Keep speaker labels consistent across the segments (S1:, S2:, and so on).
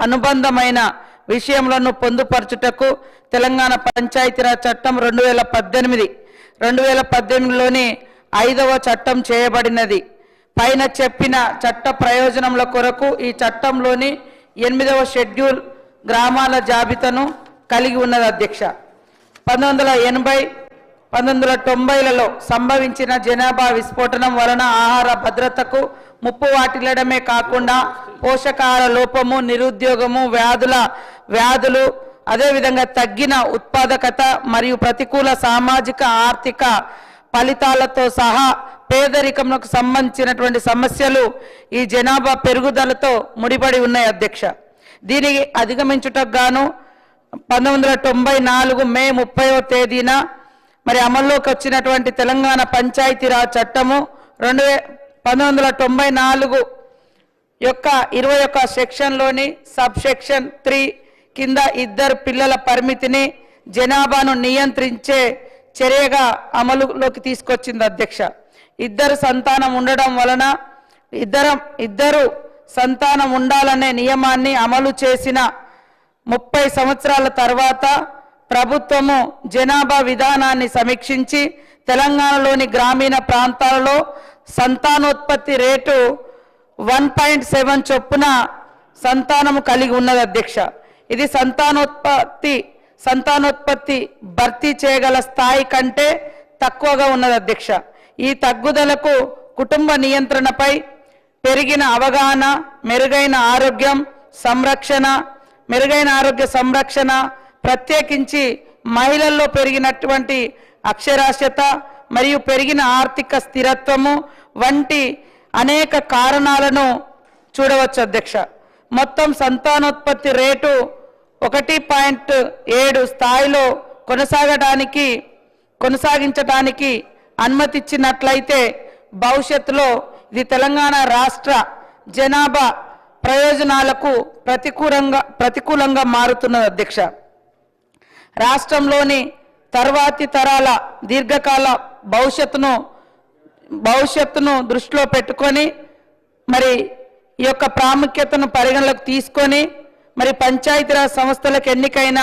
S1: అనుబంధమైన విషయములను పొందుపరచుటకు తెలంగాణ పంచాయతీరాజ్ చట్టం 2018లోని 5వ చట్టం చేయబడినది. పైన చెప్పిన చట్ట ప్రయోజనముల కొరకు ఈ చట్టంలోని 8వ షెడ్యూల్ గ్రామాల జాబితాను కలిగి ఉన్నది అధ్యక్ష. 1980-1990లలో సంభవించిన జనాభా విస్ఫోటనం వలన ఆహార భద్రతకు ముప్పు వాటిల్లడమే కాకుండా పోషకాహార లోపము, నిరుద్యోగము, వ్యాధులు అదేవిధంగా తగ్గిన ఉత్పాదకత మరియు ప్రతికూల సామాజిక ఆర్థిక ఫలితాలతో సహా పేదరికంకు సంబంధించినటువంటి సమస్యలు ఈ జనాభా పెరుగుదలతో ముడిపడి ఉన్నాయి అధ్యక్ష. దీనికి అధిగమించుటకు గాను 1994 మే 30వ తేదీన మరి అమల్లోకి వచ్చినటువంటి తెలంగాణ పంచాయతీరాజ్ చట్టము 1994 యొక్క 21 సెక్షన్లోని సబ్ సెక్షన్ 3 కింద 2 పిల్లల పరిమితిని జనాభాను నియంత్రించే చర్యగా అమలులోకి తీసుకొచ్చింది అధ్యక్ష. 2 సంతానం ఉండడం వలన ఇద్దరు సంతానం ఉండాలనే నియమాన్ని అమలు చేసిన 30 సంవత్సరాల తర్వాత ప్రభుత్వము జనాభా విధానాన్ని సమీక్షించి తెలంగాణలోని గ్రామీణ ప్రాంతాలలో సంతానోత్పత్తి రేటు 1.7 చొప్పున సంతానము కలిగి ఉన్నది అధ్యక్ష. ఇది సంతానోత్పత్తి భర్తీ చేయగల స్థాయి కంటే తక్కువగా ఉన్నది అధ్యక్ష. ఈ తగ్గుదలకు కుటుంబ నియంత్రణపై పెరిగిన అవగాహన, మెరుగైన ఆరోగ్య సంరక్షణ ప్రత్యేకించి మహిళల్లో పెరిగినటువంటి అక్షరాస్యత మరియు పెరిగిన ఆర్థిక స్థిరత్వము వంటి అనేక కారణాలను చూడవచ్చు అధ్యక్ష. మొత్తం సంతానోత్పత్తి రేటు 1.7 స్థాయిలో కొనసాగించడానికి అనుమతిచ్చినట్లయితే భవిష్యత్తులో ఇది తెలంగాణ రాష్ట్ర జనాభా ప్రయోజనాలకు ప్రతికూలంగా మారుతున్నది అధ్యక్ష. రాష్ట్రంలోని తర్వాతి తరాల దీర్ఘకాల భవిష్యత్తును దృష్టిలో పెట్టుకొని మరి ఈ యొక్క ప్రాముఖ్యతను పరిగణలోకి తీసుకొని మరి పంచాయతీరాజ్ సంస్థలకు ఎన్నికైన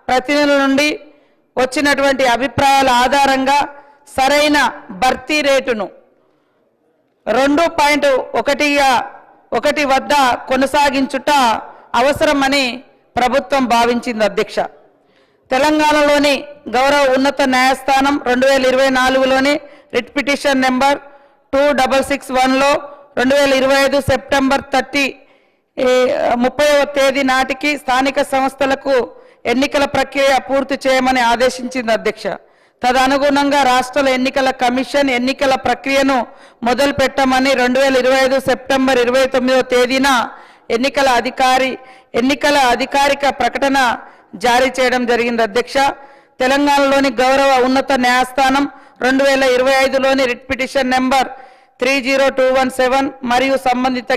S1: ప్రతినిధుల నుండి వచ్చినటువంటి అభిప్రాయాల ఆధారంగా సరైన భర్తీ రేటును 2.1 వద్ద కొనసాగించుట అవసరమని ప్రభుత్వం భావించింది అధ్యక్ష. తెలంగాణలోని గౌరవ ఉన్నత న్యాయస్థానం 2024లోని రిట్ పిటిషన్ నెంబర్ 2661లో 2025 సెప్టెంబర్ 30వ తేదీ నాటికి స్థానిక సంస్థలకు ఎన్నికల ప్రక్రియ పూర్తి చేయమని ఆదేశించింది అధ్యక్ష. తదనుగుణంగా రాష్ట్ర ఎన్నికల కమిషన్ ఎన్నికల ప్రక్రియను మొదలు పెట్టమని 2025 సెప్టెంబర్ 29వ తేదీన ఎన్నికల అధికారిక ప్రకటన జారీ చేయడం జరిగింది అధ్యక్ష. తెలంగాణలోని గౌరవ ఉన్నత న్యాయస్థానం 2025లోని రిట్ పిటిషన్ నెంబర్ 30217 మరియు సంబంధిత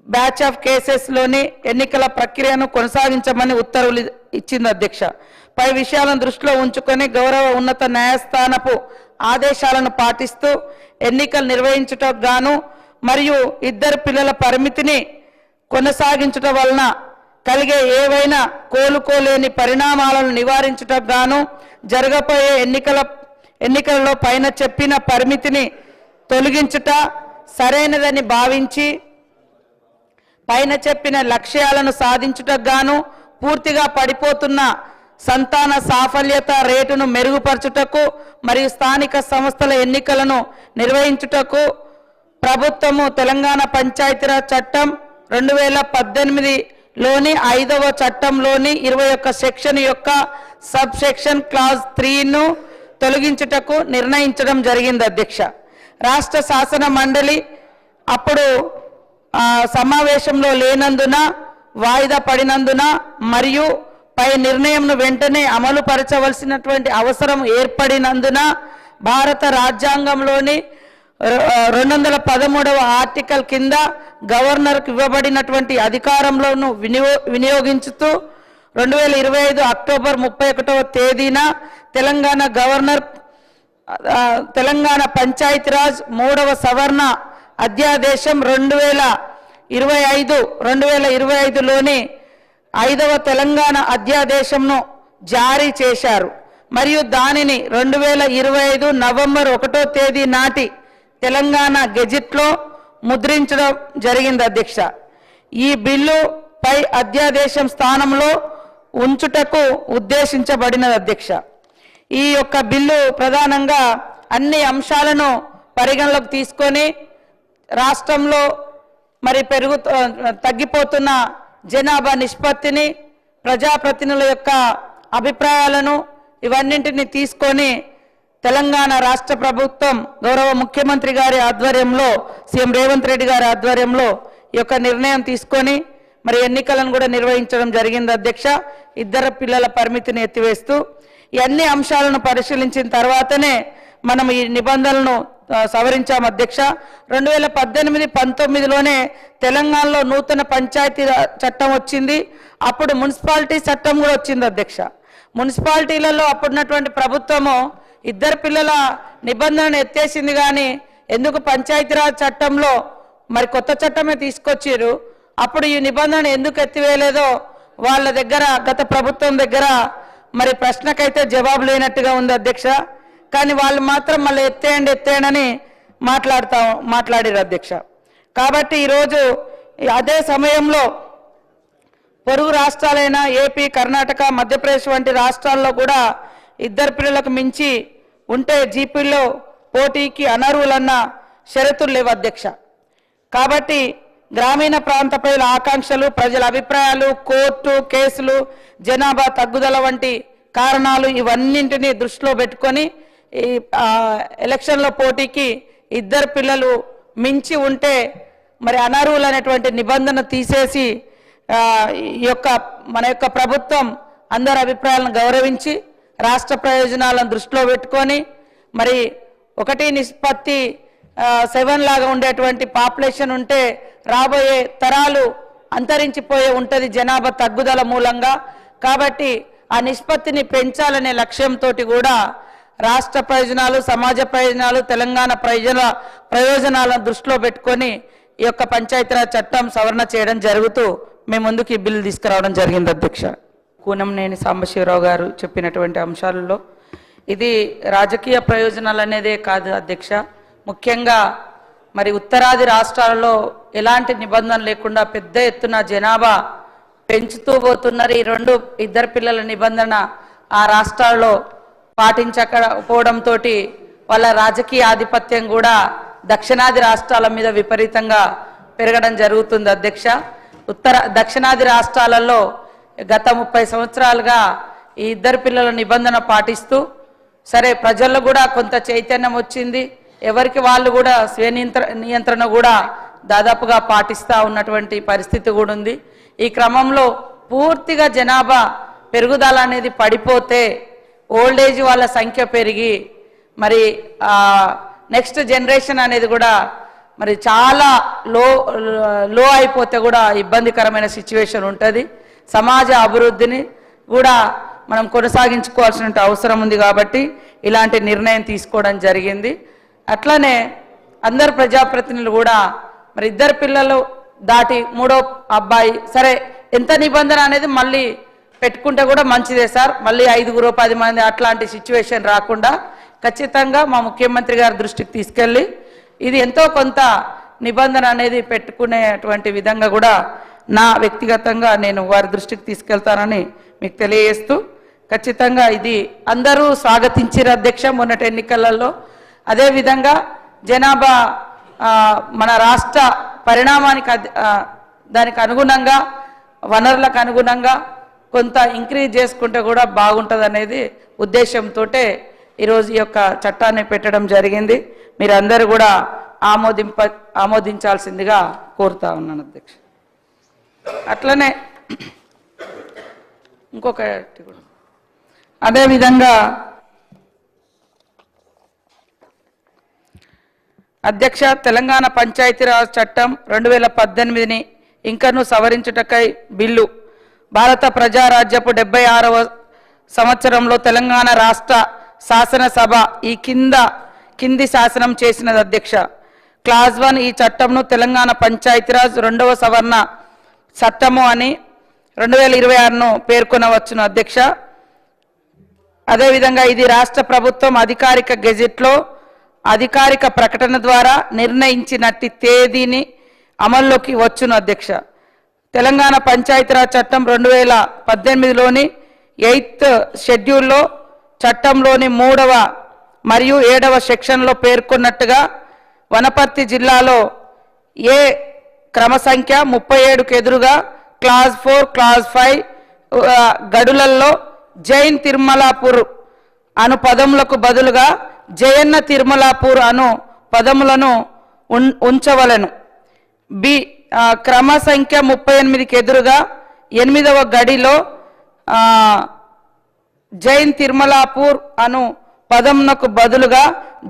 S1: బ్యాచ్ ఆఫ్ కేసెస్లోని ఎన్నికల ప్రక్రియను కొనసాగించమని ఉత్తర్వులు ఇచ్చింది అధ్యక్ష. పై విషయాలను దృష్టిలో ఉంచుకొని గౌరవ ఉన్నత న్యాయస్థానపు ఆదేశాలను పాటిస్తూ ఎన్నికలు నిర్వహించుటకు గాను మరియు 2 పిల్లల పరిమితిని కొనసాగించడం వలన కలిగే ఏవైనా కోలుకోలేని పరిణామాలను నివారించుటకు గాను జరగబోయే ఎన్నికలలో పైన చెప్పిన పరిమితిని తొలగించుట సరైనదని భావించి పైన చెప్పిన లక్ష్యాలను సాధించుటకు గాను పూర్తిగా పడిపోతున్న సంతాన సాఫల్యత రేటును మెరుగుపరచుటకు మరియు స్థానిక సంస్థల ఎన్నికలను నిర్వహించుటకు ప్రభుత్వము తెలంగాణ పంచాయతీరాజ్ చట్టం 2018లోని 5వ చట్టంలోని 21 సెక్షన్ యొక్క సబ్ సెక్షన్ క్లాజ్ 3ను తొలగించుటకు నిర్ణయించడం జరిగింది అధ్యక్ష. రాష్ట్ర శాసన మండలి అప్పుడు సమావేశంలో లేనందున వాయిదా పడినందున మరియు పై నిర్ణయంను వెంటనే అమలు పరచవలసినటువంటి అవసరం ఏర్పడినందున భారత రాజ్యాంగంలోని 213వ ఆర్టికల్ కింద గవర్నర్కు ఇవ్వబడినటువంటి అధికారంలోను వినియోగించుతూ 2025 అక్టోబర్ 31వ తేదీన తెలంగాణ గవర్నర్ తెలంగాణ పంచాయతీరాజ్ 3వ సవరణ అధ్యాదేశం 2025లోని 5వ తెలంగాణ అధ్యాదేశంను జారీ చేశారు మరియు దానిని 2025 నవంబర్ 1వ తేదీ నాటి తెలంగాణ గెజిట్లో ముద్రించడం జరిగింది అధ్యక్ష. ఈ బిల్లు పై అధ్యాదేశం స్థానంలో ఉంచుటకు ఉద్దేశించబడినది అధ్యక్ష. ఈ యొక్క బిల్లు ప్రధానంగా అన్ని అంశాలను పరిగణలోకి తీసుకొని రాష్ట్రంలో మరి తగ్గిపోతున్న జనాభా నిష్పత్తిని, ప్రజాప్రతినిధుల యొక్క అభిప్రాయాలను ఇవన్నింటినీ తీసుకొని తెలంగాణ రాష్ట్ర ప్రభుత్వం గౌరవ ముఖ్యమంత్రి గారి ఆధ్వర్యంలో, సీఎం రేవంత్ రెడ్డి గారి ఆధ్వర్యంలో ఈ యొక్క నిర్ణయం తీసుకొని మరి ఎన్నికలను కూడా నిర్వహించడం జరిగింది అధ్యక్ష. 2 పిల్లల పరిమితిని ఎత్తివేస్తూ ఈ అన్ని అంశాలను పరిశీలించిన తర్వాతనే మనం ఈ నిబంధనలను సవరించాం అధ్యక్ష. 2018-19లోనే తెలంగాణలో నూతన పంచాయతీ చట్టం వచ్చింది. అప్పుడు మున్సిపాలిటీ చట్టం కూడా వచ్చింది అధ్యక్ష. మున్సిపాలిటీలలో అప్పుడున్నటువంటి ప్రభుత్వము 2 పిల్లల నిబంధనను ఎత్తేసింది, కానీ ఎందుకు పంచాయతీరాజ్ చట్టంలో మరి కొత్త చట్టమే తీసుకొచ్చారు. అప్పుడు ఈ నిబంధన ఎందుకు ఎత్తివేయలేదో వాళ్ళ దగ్గర, గత ప్రభుత్వం దగ్గర మరి ప్రశ్నకైతే జవాబు లేనట్టుగా ఉంది అధ్యక్ష. కానీ వాళ్ళు మాత్రం మళ్ళీ ఎత్తేయండి మాట్లాడారు అధ్యక్ష. కాబట్టి ఈరోజు అదే సమయంలో పొరుగు రాష్ట్రాలైన ఏపీ, కర్ణాటక, మధ్యప్రదేశ్ వంటి రాష్ట్రాల్లో కూడా 2 పిల్లలకు మించి ఉంటే జీపీలో పోటీకి అనర్హులన్న షరతులు లేవు అధ్యక్ష. కాబట్టి గ్రామీణ ప్రాంత ప్రజల ఆకాంక్షలు, ప్రజల అభిప్రాయాలు, కోర్టు కేసులు, జనాభా తగ్గుదల వంటి కారణాలు ఇవన్నింటినీ దృష్టిలో పెట్టుకొని ఈ ఎలక్షన్లో పోటీకి 2 పిల్లలు మించి ఉంటే మరి అనర్హులనేటువంటి నిబంధన తీసేసి మన యొక్క ప్రభుత్వం అందరి అభిప్రాయాలను గౌరవించి రాష్ట్ర ప్రయోజనాలను దృష్టిలో పెట్టుకొని మరి 1:7 లాగా ఉండేటువంటి పాపులేషన్ ఉంటే రాబోయే తరాలు అంతరించిపోయే ఉంటుంది జనాభా తగ్గుదల మూలంగా. కాబట్టి ఆ నిష్పత్తిని పెంచాలనే లక్ష్యంతో కూడా రాష్ట్ర ప్రయోజనాలు, సమాజ ప్రయోజనాలు, తెలంగాణ ప్రయోజనాలను దృష్టిలో పెట్టుకొని ఈ యొక్క పంచాయతీరాజ్ చట్టం సవరణ చేయడం జరుగుతూ మేము ముందుకు ఈ బిల్లు తీసుకురావడం జరిగింది అధ్యక్ష. కూనంనేని సాంబశివరావు గారు చెప్పినటువంటి అంశాలలో ఇది రాజకీయ ప్రయోజనాలు అనేదే కాదు అధ్యక్ష. ముఖ్యంగా మరి ఉత్తరాది రాష్ట్రాలలో ఎలాంటి నిబంధన లేకుండా పెద్ద ఎత్తున జనాభా పెంచుతూ పోతున్నారు. ఈ 2 పిల్లల నిబంధన ఆ రాష్ట్రాల్లో పాటించకపోవడంతో వాళ్ళ రాజకీయ ఆధిపత్యం కూడా దక్షిణాది రాష్ట్రాల మీద విపరీతంగా పెరగడం జరుగుతుంది అధ్యక్ష. దక్షిణాది రాష్ట్రాలలో గత 30 సంవత్సరాలుగా ఈ 2 పిల్లల నిబంధన పాటిస్తూ సరే ప్రజల్లో కూడా కొంత చైతన్యం వచ్చింది. ఎవరికి వాళ్ళు కూడా స్వీయ నియంత్రణ కూడా దాదాపుగా పాటిస్తూ ఉన్నటువంటి పరిస్థితి కూడా ఉంది. ఈ క్రమంలో పూర్తిగా జనాభా పెరుగుదల అనేది పడిపోతే ఓల్డేజ్ వాళ్ళ సంఖ్య పెరిగి మరి నెక్స్ట్ జనరేషన్ అనేది కూడా మరి చాలా లో అయిపోతే కూడా ఇబ్బందికరమైన సిచ్యువేషన్ ఉంటుంది. సమాజ అభివృద్ధిని కూడా మనం కొనసాగించుకోవాల్సిన అవసరం ఉంది. కాబట్టి ఇలాంటి నిర్ణయం తీసుకోవడం జరిగింది. అట్లనే అందరు ప్రజాప్రతినిధులు కూడా మరి 2 పిల్లలు దాటి 3వ అబ్బాయి సరే ఎంత నిబంధన అనేది మళ్ళీ పెట్టుకుంటే కూడా మంచిదే సార్. మళ్ళీ 5 10 మంది అట్లాంటి సిచ్యువేషన్ రాకుండా ఖచ్చితంగా మా ముఖ్యమంత్రి గారి దృష్టికి తీసుకెళ్ళి ఇది ఎంతో కొంత నిబంధన అనేది పెట్టుకునేటువంటి విధంగా కూడా నా వ్యక్తిగతంగా నేను వారి దృష్టికి తీసుకెళ్తానని మీకు తెలియజేస్తూ ఖచ్చితంగా ఇది అందరూ స్వాగతించారు అధ్యక్ష మొన్నటి ఎన్నికలలో. అదేవిధంగా జనాభా మన రాష్ట్ర పరిణామానికి దానికి అనుగుణంగా వనరులకు అనుగుణంగా కొంత ఇంక్రీజ్ చేసుకుంటే కూడా బాగుంటుంది అనేది ఉద్దేశంతో ఈరోజు ఈ యొక్క చట్టాన్ని పెట్టడం జరిగింది. మీరందరూ కూడా ఆమోదించాల్సిందిగా కోరుతా ఉన్నాను అధ్యక్ష. అట్లనే ఇంకొకటి కూడా అదేవిధంగా అధ్యక్ష తెలంగాణ పంచాయతీరాజ్ చట్టం 2018ని ఇంకను సవరించుటకై బిల్లు భారత ప్రజారాజ్యపు 76వ సంవత్సరంలో తెలంగాణ రాష్ట్ర శాసనసభ ఈ కింది శాసనం చేసినది అధ్యక్ష. క్లాజ్ 1 ఈ చట్టంను తెలంగాణ పంచాయతీరాజ్ 2వ సవరణ చట్టము అని 2026ను పేర్కొనవచ్చును అధ్యక్ష. అదేవిధంగా ఇది రాష్ట్ర ప్రభుత్వం అధికారిక గెజెట్లో అధికారిక ప్రకటన ద్వారా నిర్ణయించినట్టి తేదీని అమల్లోకి వచ్చును అధ్యక్ష. తెలంగాణ పంచాయతీరాజ్ చట్టం 2018లోని 8th షెడ్యూల్లో చట్టంలోని 3వ మరియు 7వ సెక్షన్లో పేర్కొన్నట్టుగా వనపర్తి జిల్లాలో ఏ క్రమ సంఖ్య 37కు ఎదురుగా క్లాజ్ 4, క్లాజ్ 5 గడులలో జైన్ తిరుమలాపూర్ అను పదములకు బదులుగా జయన్న తిరుమలాపూర్ అను పదములను ఉంచవలెను. బి క్రమ సంఖ్య 38కి ఎదురుగా 8వ గడిలో జైన్ తిరుమలాపూర్ అను పదమునకు బదులుగా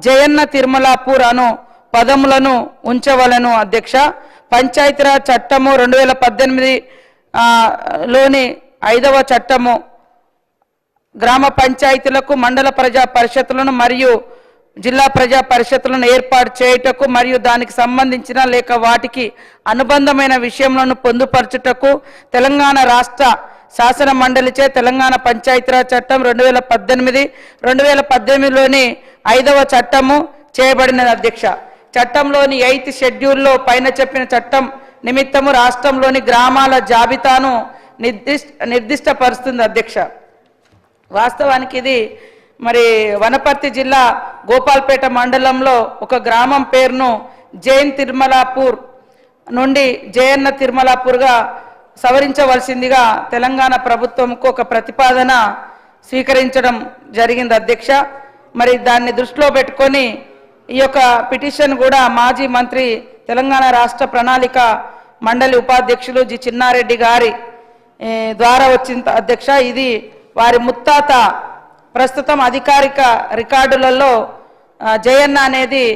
S1: జయన్న తిరుమలాపూర్ అను పదములను ఉంచవలను అధ్యక్ష. పంచాయతీరాజ్ చట్టము 2018 లోని 5వ చట్టము గ్రామ పంచాయతీలకు మండల ప్రజా పరిషత్తులను మరియు జిల్లా ప్రజా పరిషత్తులను ఏర్పాటు చేయుటకు మరియు దానికి సంబంధించిన లేక వాటికి అనుబంధమైన విషయములను పొందుపరచుటకు తెలంగాణ రాష్ట్ర శాసన మండలిచే తెలంగాణ పంచాయతీరాజ్ చట్టం 2018లోని 5వ చట్టము చేయబడినది అధ్యక్ష. చట్టంలోని 8th షెడ్యూల్లో పైన చెప్పిన చట్టం నిమిత్తము రాష్ట్రంలోని గ్రామాల జాబితాను నిర్దిష్టపరుస్తుంది అధ్యక్ష. వాస్తవానికి ఇది మరి వనపర్తి జిల్లా గోపాల్పేట మండలంలో ఒక గ్రామం పేరును జైన్ తిరుమలాపూర్ నుండి జయన్న తిరుమలాపూర్గా సవరించవలసిందిగా తెలంగాణ ప్రభుత్వంకు ఒక ప్రతిపాదన స్వీకరించడం జరిగింది అధ్యక్ష. మరి దాన్ని దృష్టిలో పెట్టుకొని ఈ యొక్క పిటిషన్ కూడా మాజీ మంత్రి తెలంగాణ రాష్ట్ర ప్రణాళిక మండలి ఉపాధ్యక్షులు జి చిన్నారెడ్డి గారి ద్వారా వచ్చింది అధ్యక్ష. ఇది వారి ముత్తాత ప్రస్తుతం అధికారిక రికార్డులలో జయన్న అనేది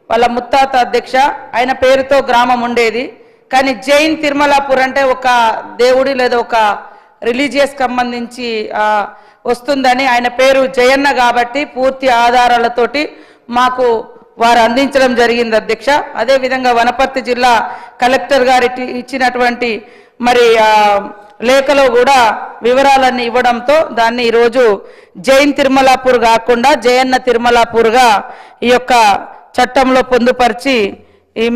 S1: వాళ్ళ ముత్తాత అధ్యక్ష. ఆయన పేరుతో గ్రామం ఉండేది. కానీ జైన్ తిరుమలాపూర్ అంటే ఒక దేవుడి లేదా ఒక రిలీజియస్ సంబంధించి వస్తుందని ఆయన పేరు జయన్న కాబట్టి పూర్తి ఆధారాలతోటి మాకు వారు అందించడం జరిగింది అధ్యక్ష. అదేవిధంగా వనపర్తి జిల్లా కలెక్టర్ గారి ఇచ్చినటువంటి మరి లేఖలో కూడా వివరాలన్నీ ఇవ్వడంతో దాన్ని ఈరోజు జైన్ తిరుమలాపూర్ కాకుండా జయన్న తిరుమలాపూర్గా ఈ యొక్క చట్టంలో పొందుపరిచి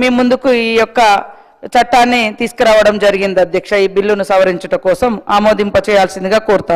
S1: మీ ముందుకు ఈ యొక్క చట్టాన్ని తీసుకురావడం జరిగింది అధ్యక్ష. ఈ బిల్లును సవరించుట కోసం ఆమోదింప చేయాల్సిందిగా కోరుతాను.